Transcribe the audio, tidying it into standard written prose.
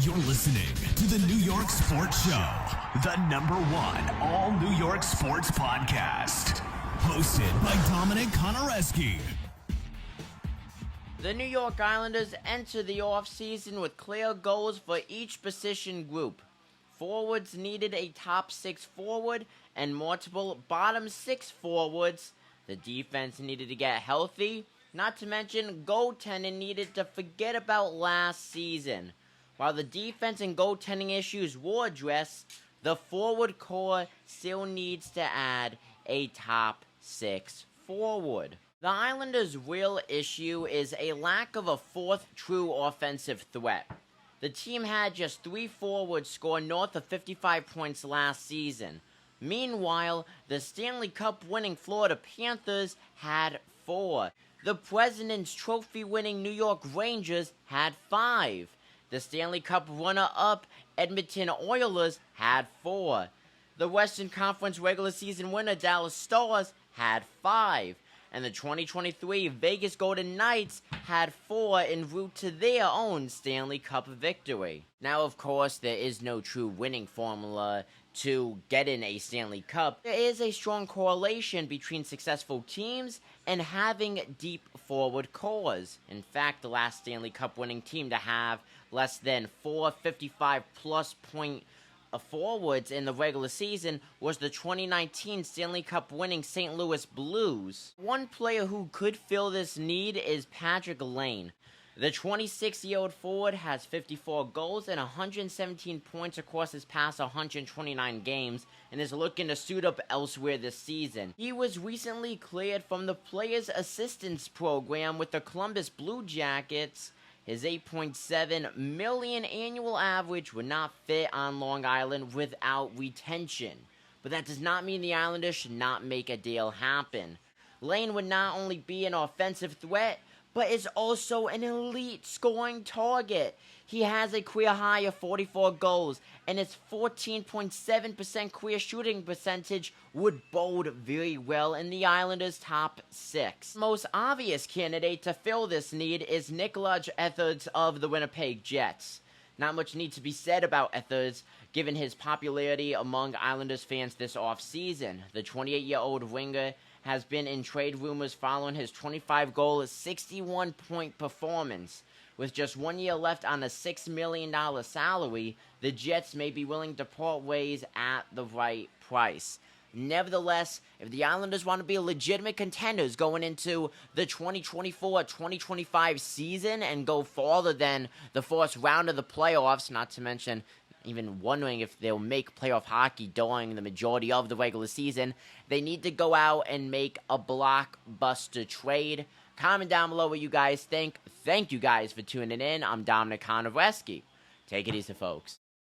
You're listening to the New York Sports Show, the #1 all New York sports podcast. Hosted by Dominic Konareski. The New York Islanders enter the offseason with clear goals for each position group. Forwards needed a top 6 forward and multiple bottom 6 forwards. The defense needed to get healthy, not to mention goaltending needed to forget about last season. While the defense and goaltending issues were addressed, the forward core still needs to add a top 6 forward. The Islanders' real issue is a lack of a fourth true offensive threat. The team had just 3 forwards score north of 55 points last season. Meanwhile, the Stanley Cup winning Florida Panthers had 4. The President's Trophy winning New York Rangers had 5. The Stanley Cup runner-up Edmonton Oilers had 4. The Western Conference regular season winner Dallas Stars had 5. And the 2023 Vegas Golden Knights had 4 en route to their own Stanley Cup victory. Now, of course, there is no true winning formula to get in a Stanley Cup. There is a strong correlation between successful teams and having deep forward cores. In fact, the last Stanley Cup winning team to have less than 4 55-plus point forwards in the regular season was the 2019 Stanley Cup winning St. Louis Blues. One player who could fill this need is Patrik Laine. The 26-year-old forward has 54 goals and 117 points across his past 129 games and is looking to suit up elsewhere this season. He was recently cleared from the Players Assistance Program with the Columbus Blue Jackets. His $8.7 million annual average would not fit on Long Island without retention. But that does not mean the Islanders should not make a deal happen. Laine would not only be an offensive threat, but is also an elite scoring target. He has a career high of 44 goals, and his 14.7% career shooting percentage would bode very well in the Islanders' top 6. The most obvious candidate to fill this need is Nikolaj Ehlers of the Winnipeg Jets. Not much need to be said about Ehlers, given his popularity among Islanders fans this offseason. The 28-year-old winger has been in trade rumors following his 25-goal, 61-point performance. With just 1 year left on a $6 million salary, the Jets may be willing to part ways at the right price. Nevertheless, if the Islanders want to be legitimate contenders going into the 2024-2025 season and go farther than the first round of the playoffs, not to mention even wondering if they'll make playoff hockey during the majority of the regular season, they need to go out and make a blockbuster trade. Comment down below what you guys think. Thank you guys for tuning in. I'm Dominic Konareski. Take it easy, folks.